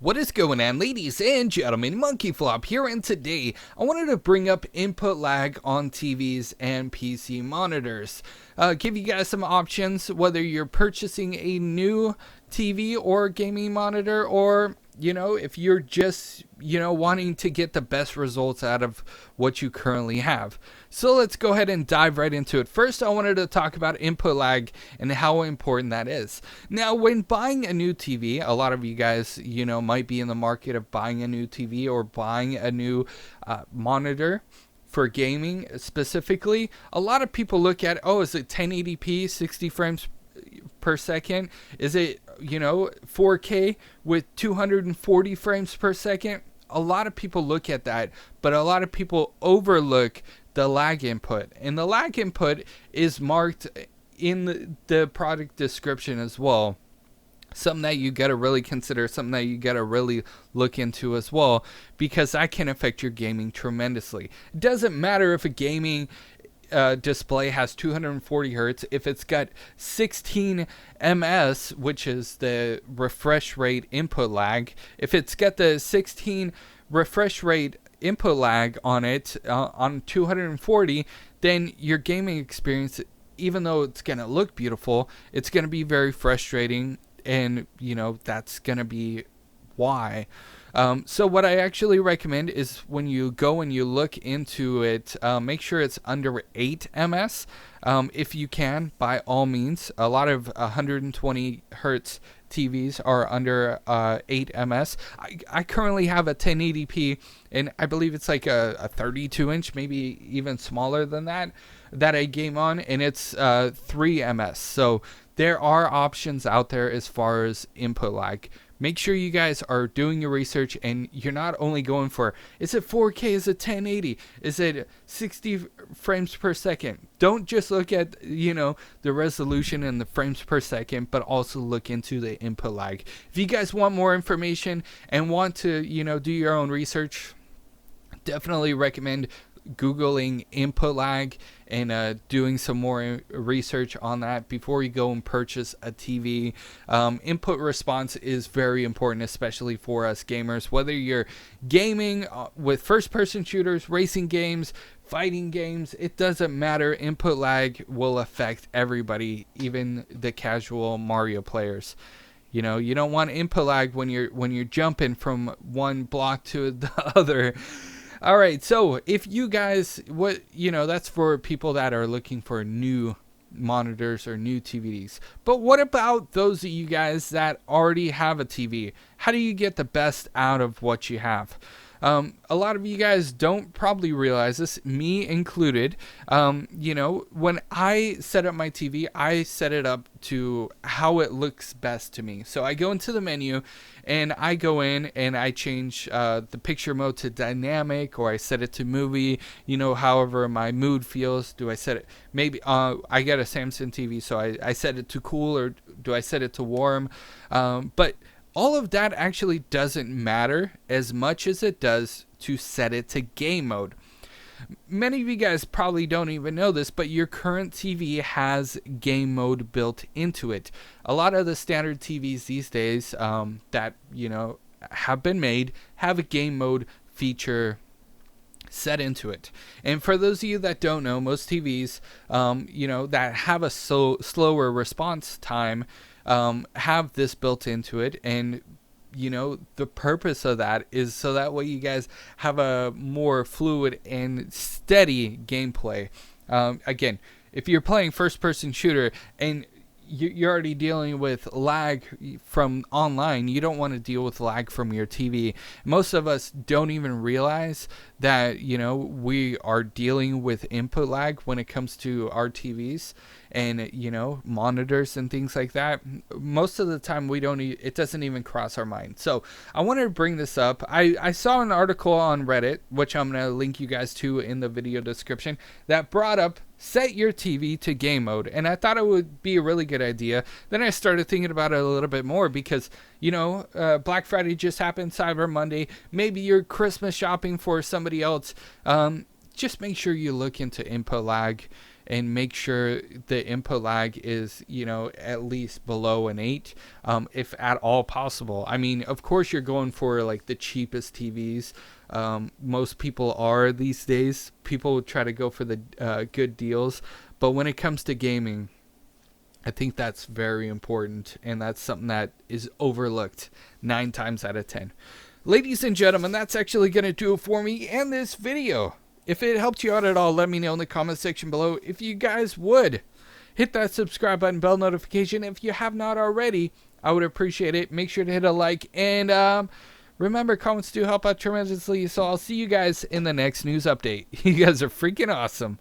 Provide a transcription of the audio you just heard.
What is going on, ladies and gentlemen? MonkeyFlop here, and today I wanted to bring up input lag on TVs and PC monitors. Give you guys some options, whether you're purchasing a new TV or gaming monitor, or if you're just wanting to get the best results out of what you currently have. So let's go ahead and dive right into it. First, I wanted to talk about input lag and how important that is. Now, when buying a new TV, a lot of you guys might be in the market of buying a new TV or buying a new monitor for gaming specifically. A lot of people look at, is it 1080p 60 frames per second? Is it 4K with 240 frames per second? A lot of people look at that, but a lot of people overlook the lag input, and the lag input is marked in the product description as well. Something that you got to really consider, something that you got to really look into as well, because that can affect your gaming tremendously. It doesn't matter if a gaming display has 240 hertz, if it's got 16 ms, which is the refresh rate input lag. If it's got the 16 refresh rate input lag on it on 240, then your gaming experience, even though it's going to look beautiful, it's going to be very frustrating, and that's going to be why. So what I actually recommend is when you go and you look into it, make sure it's under 8 ms. If you can, by all means. A lot of 120 hertz TVs are under 8 ms. I currently have a 1080p, and I believe it's like a 32 inch, maybe even smaller than that I game on, and it's 3 ms. So there are options out there as far as input lag. Make sure you guys are doing your research, and you're not only going for, is it 4K, is it 1080, is it 60 frames per second? Don't just look at, the resolution and the frames per second, but also look into the input lag. If you guys want more information and want to, do your own research, definitely recommend Googling input lag and doing some more research on that before you go and purchase a TV. Input response is very important, especially for us gamers. Whether you're gaming with first-person shooters, racing games, fighting games, it doesn't matter. Input lag will affect everybody, even the casual Mario players. You don't want input lag when you're jumping from one block to the other. All right, so if you guys, that's for people that are looking for new monitors or new TVs. But what about those of you guys that already have a TV? How do you get the best out of what you have? A lot of you guys don't probably realize this, me included. When I set up my TV, I set it up to how it looks best to me. So I go into the menu, and I go in and I change the picture mode to dynamic, or I set it to movie, however my mood feels. Do I set it, maybe I got a Samsung TV, so I set it to cool, or do I set it to warm? But all of that actually doesn't matter as much as it does to set it to game mode. Many of you guys probably don't even know this, but your current TV has game mode built into it. A lot of the standard TVs these days that have been made have a game mode feature set into it. And for those of you that don't know, most TVs that have a slower response time have this built into it, and the purpose of that is so that way you guys have a more fluid and steady gameplay. Again, if you're playing first person shooter and you're already dealing with lag from online, you don't want to deal with lag from your TV. Most of us don't even realize that we are dealing with input lag when it comes to our TVs and monitors and things like that. Most of the time it doesn't even cross our mind. So I wanted to bring this up. I saw an article on Reddit, which I'm going to link you guys to in the video description, that brought up set your TV to game mode, and I thought it would be a really good idea. Then I started thinking about it a little bit more because Black Friday just happened, Cyber Monday, maybe you're Christmas shopping for somebody else. Just make sure you look into input lag. and make sure the input lag is, at least below an 8, if at all possible. I mean, of course you're going for like the cheapest TVs. Most people are these days. People try to go for the good deals, but when it comes to gaming, I think that's very important, and that's something that is overlooked 9 times out of 10. Ladies and gentlemen, that's actually going to do it for me and this video. If it helped you out at all, let me know in the comment section below. If you guys would, hit that subscribe button, bell notification. If you have not already, I would appreciate it. Make sure to hit a like, and remember, comments do help out tremendously, so I'll see you guys in the next news update. You guys are freaking awesome.